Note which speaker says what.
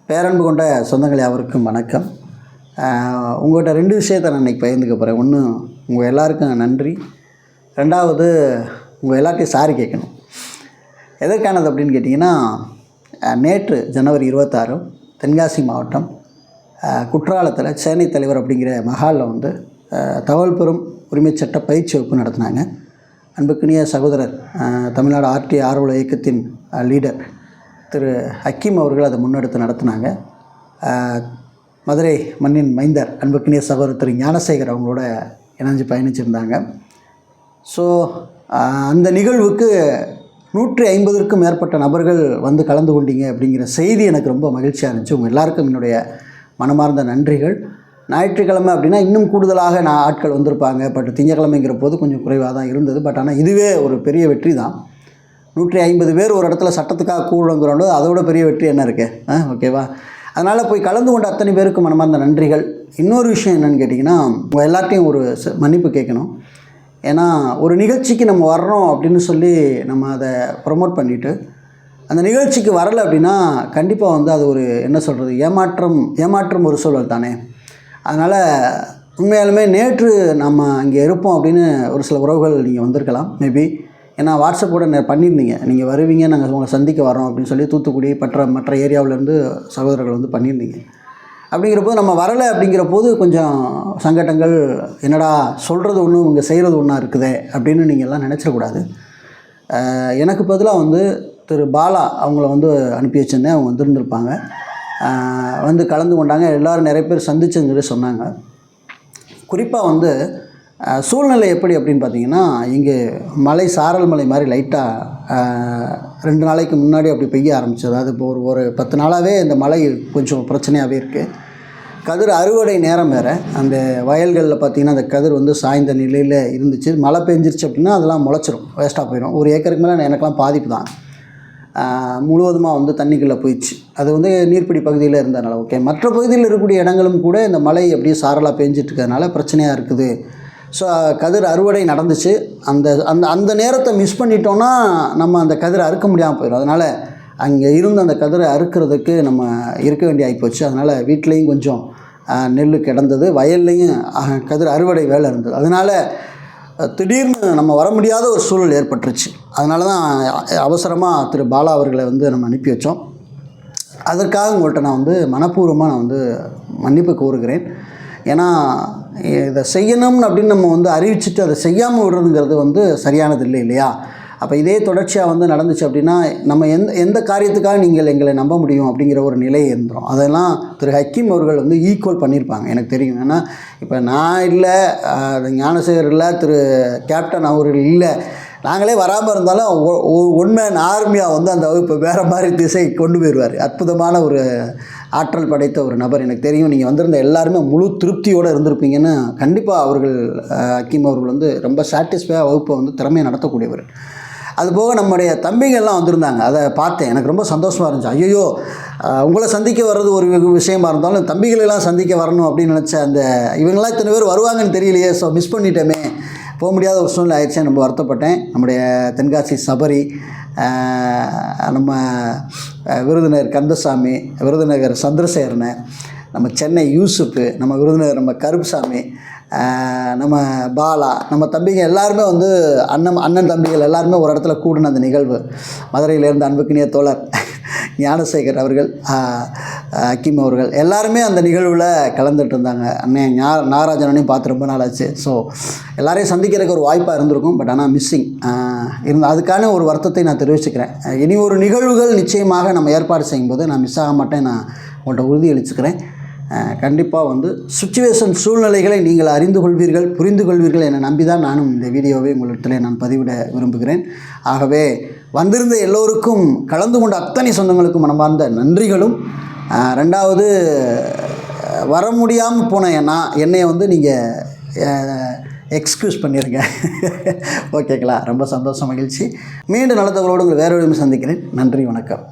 Speaker 1: பேரன்பு கொண்ட சொந்தங்கள் யாவருக்கும் வணக்கம். உங்கள்கிட்ட 2 விஷயத்தை நான் இன்றைக்கி பகிர்ந்துக்க போகிறேன். ஒன்று, உங்கள் எல்லாருக்கும் நன்றி. ரெண்டாவது, உங்கள் எல்லாத்தையும் சாரி கேட்கணும். எதற்கானது அப்படின்னு கேட்டிங்கன்னா, நேற்று ஜனவரி 26 தென்காசி மாவட்டம் குற்றாலத்தில் சேனை தலைவர் அப்படிங்கிற மஹாலில் வந்து தகவல் பெறும் உரிமை சட்ட பயிற்சி வகுப்பு நடத்தினாங்க. அன்புக்குரிய சகோதரர் தமிழ்நாடு ஆர்டி ஆர்வல இயக்கத்தின் லீடர் திரு ஹக்கீம் அவர்கள் அதை முன்னெடுத்து நடத்தினாங்க. மதுரை மண்ணின் மைந்தர் அன்புக்குரிய சகோதரர் திரு ஞானசேகர் அவங்களோட இணைஞ்சு பயணிச்சிருந்தாங்க. ஸோ அந்த நிகழ்வுக்கு 150க்கும் மேற்பட்ட நபர்கள் வந்து கலந்து கொண்டீங்க அப்படிங்கிற செய்தி எனக்கு ரொம்ப மகிழ்ச்சியாக இருந்துச்சு. உங்கள் எல்லாருக்கும் என்னுடைய மனமார்ந்த நன்றிகள். ஞாயிற்றுக்கிழமை அப்படின்னா இன்னும் கூடுதலாக ஆட்கள் வந்திருப்பாங்க. பட் திங்கக்கிழமைங்கிற போது கொஞ்சம் குறைவாக தான் இருந்தது. பட் ஆனால் இதுவே ஒரு பெரிய வெற்றி தான். 150 பேர் ஒரு இடத்துல சட்டத்துக்காக கூடுங்கிறோம், அதோட பெரிய வெற்றி என்ன இருக்குது? ஓகேவா? அதனால் போய் கலந்து கொண்ட அத்தனை பேருக்கு மனமார்ந்த நன்றிகள். இன்னொரு விஷயம் என்னென்னு கேட்டிங்கன்னா, உங்கள் எல்லாத்தையும் ஒரு மன்னிப்பு கேட்கணும். ஏன்னா ஒரு நிகழ்ச்சிக்கு நம்ம வர்றோம் அப்படின்னு சொல்லி நம்ம அதை ப்ரொமோட் பண்ணிவிட்டு அந்த நிகழ்ச்சிக்கு வரலை அப்படின்னா கண்டிப்பாக வந்து அது ஒரு என்ன சொல்கிறது, ஏமாற்றம் ஒரு சூழல் தானே. அதனால் உண்மையாலுமே நேற்று நம்ம அங்கே இருப்போம் அப்படின்னு ஒரு சில உறவுகள் நீங்கள் வந்திருக்கலாம் மேபி. ஏன்னா வாட்ஸ்அப் கூட பண்ணியிருந்தீங்க, நீங்கள் வருவீங்க, நாங்கள் உங்களை சந்திக்க வரோம் அப்படின்னு சொல்லி தூத்துக்குடி மற்ற ஏரியாவிலேருந்து சகோதரர்கள் வந்து பண்ணியிருந்தீங்க. அப்படிங்கிறப்போது நம்ம வரலை அப்படிங்கிறபோது கொஞ்சம் சங்கடங்கள், என்னடா சொல்கிறது ஒன்று இவங்க செய்கிறது ஒன்றா இருக்குதே அப்படின்னு நீங்கள் எல்லாம் நினச்சிடக்கூடாது. எனக்கு பதிலாக வந்து திரு பாலா அவங்கள வந்து அனுப்பி வச்சுருந்தேன். அவங்க வந்துருந்துருப்பாங்க, வந்து கலந்து கொண்டாங்க. எல்லோரும் நிறைய பேர் சந்திச்சுன்னு சொன்னாங்க. குறிப்பாக வந்து சூழ்நிலை எப்படி அப்படின்னு பார்த்தீங்கன்னா, இங்கே மழை சாரல் மழை மாதிரி லைட்டாக 2 நாளைக்கு முன்னாடி அப்படி பெய்ய ஆரம்பிச்சு. அதாவது இப்போ ஒரு 10 நாளாகவே இந்த மழை கொஞ்சம் பிரச்சனையாகவே இருக்குது. கதிர் அறுவடை நேரம் வேறு. அந்த வயல்களில் பார்த்திங்கன்னா அந்த கதிர் வந்து சாய்ந்த நிலையில் இருந்துச்சு. மழை பெஞ்சிருச்சு அப்படின்னா அதெல்லாம் முளைச்சிரும், வேஸ்ட்டாக போயிடும். 1 ஏக்கருக்கு மேலே எனக்கெல்லாம் பாதிப்பு தான். முழுவதுமாக வந்து தண்ணிக்குள்ளே போயிடுச்சு. அது வந்து நீர்ப்பிடி பகுதியில் இருந்ததுனால ஓகே. மற்ற பகுதியில் இருக்கக்கூடிய இடங்களும் கூட இந்த மழை அப்படியே சாரலாக பெஞ்சிட்டு இருக்கிறதுனால பிரச்சனையாக இருக்குது. ஸோ கதிர் அறுவடை நடந்துச்சு. அந்த நேரத்தை மிஸ் பண்ணிட்டோன்னா நம்ம அந்த கதிரை அறுக்க முடியாமல் போயிடும். அதனால் அங்கே இருந்து அந்த கதிரை அறுக்கிறதுக்கு நம்ம இருக்க வேண்டிய ஆகிப்போச்சு. அதனால் வீட்லேயும் கொஞ்சம் நெல் கிடந்தது, வயல்லையும் கதிர் அறுவடை வேலை இருந்தது. அதனால் திடீர்னு நம்ம வர முடியாத ஒரு சூழல் ஏற்பட்டுருச்சு. அதனால தான் அவசரமாக திரு பாலா அவர்களை வந்து நம்ம அனுப்பி வச்சோம். அதற்காக உங்கள்கிட்ட நான் வந்து மனப்பூர்வமாக நான் வந்து மன்னிப்பு கோருகிறேன். ஏன்னா இதை செய்யணும்னு அப்படின்னு நம்ம வந்து அறிவிச்சுட்டு அதை செய்யாமல் விடுறதுங்கிறது வந்து சரியானது இல்லையா? அப்போ இதே தொடர்ச்சியாக வந்து நடந்துச்சு அப்படின்னா நம்ம எந்த காரியத்துக்காக நீங்கள் எங்களை நம்ப முடியும் அப்படிங்கிற ஒரு நிலை இருந்துடும். அதெல்லாம் திரு ஹக்கீம் அவர்கள் வந்து ஈக்குவல் பண்ணியிருப்பாங்க, எனக்கு தெரியும். ஏன்னா இப்போ நான் இல்லை, ஞானசேகர் இல்லை, திரு கேப்டன் அவர்கள் இல்லை, நாங்களே வராமல் இருந்தாலும் ஒன்மேன் ஆர்மியாக வந்து அந்த வகுப்பை வேறு மாதிரி திசை கொண்டு போயிடுவார். அற்புதமான ஒரு ஆற்றல் படைத்த ஒரு நபர், எனக்கு தெரியும். நீங்கள் வந்திருந்த எல்லாருமே முழு திருப்தியோடு இருந்திருப்பீங்கன்னு கண்டிப்பாக அவர்கள் ஹக்கீம் அவர்கள் வந்து ரொம்ப சாட்டிஸ்ஃபையாக வகுப்பை வந்து திறமையாக நடத்தக்கூடியவர். அதுபோக நம்முடைய தம்பிகள்லாம் வந்திருந்தாங்க, அதை பார்த்தேன், எனக்கு ரொம்ப சந்தோஷமாக இருந்துச்சு. ஐயோ, உங்களை சந்திக்க வர்றது ஒரு விஷயமா இருந்தாலும் தம்பிகளெல்லாம் சந்திக்க வரணும் அப்படின்னு நினச்ச அந்த இவங்களாம் இத்தனை பேர் வருவாங்கன்னு தெரியலையே, ஸோ மிஸ் பண்ணிட்டோமே, போக முடியாத ஒரு சூழ்நிலை ஆயிடுச்சு. நம்ம வருத்தப்பட்டேன். நம்முடைய தென்காசி சபரி, நம்ம விருதுநகர் கந்தசாமி, விருதுநகர் சந்திரசேகரனை, நம்ம சென்னை யூசுப்பு, நம்ம விருதுநகர் நம்ம கருப்புசாமி, நம்ம பாலா, நம்ம தம்பிங்க எல்லாருமே வந்து அண்ணன் தம்பிகள் எல்லாருமே ஒரு இடத்துல கூடின அந்த நிகழ்வு. மதுரையிலேருந்து அன்புக்கினிய தோழர் ஞானசேகர் அவர்கள், ஹக்கீம் அவர்கள் எல்லாருமே அந்த நிகழ்வில் கலந்துட்டு இருந்தாங்க. அண்ணன் நாகராஜனையும் பார்த்து ரொம்ப நாள் ஆச்சு. ஸோ எல்லாரையும் சந்திக்கிறதுக்கு ஒரு வாய்ப்பாக இருந்திருக்கும். பட் ஆனால் மிஸ்ஸிங் அதுக்கான ஒரு வருத்தத்தை நான் தெரிவிச்சுக்கிறேன். இனி ஒரு நிகழ்வுகள் நிச்சயமாக நம்ம ஏற்பாடு செய்யும்போது நான் மிஸ் ஆக மாட்டேன், நான் உங்கள்கிட்ட உறுதியளிச்சுக்கிறேன். கண்டிப்பாக வந்து சூழ்நிலைகளை நீங்கள் அறிந்து கொள்வீர்கள், புரிந்து கொள்வீர்கள் என நம்பி தான் நானும் இந்த வீடியோவை உங்களிடத்தில் நான் பதிவிட விரும்புகிறேன். ஆகவே வந்திருந்த எல்லோருக்கும், கலந்து கொண்ட அத்தனை சொந்தங்களுக்கும் மனமார்ந்த நன்றிகளும். ரெண்டாவது, வர முடியாமல் போன என்னையை வந்து நீங்கள் எக்ஸ்கியூஸ் பண்ணிடுங்க. ஓகேங்களா? ரொம்ப சந்தோஷம், மகிழ்ச்சி. மீண்டும் நல்ல தகவலோடு உங்களை வேறு சந்திக்கிறேன். நன்றி, வணக்கம்.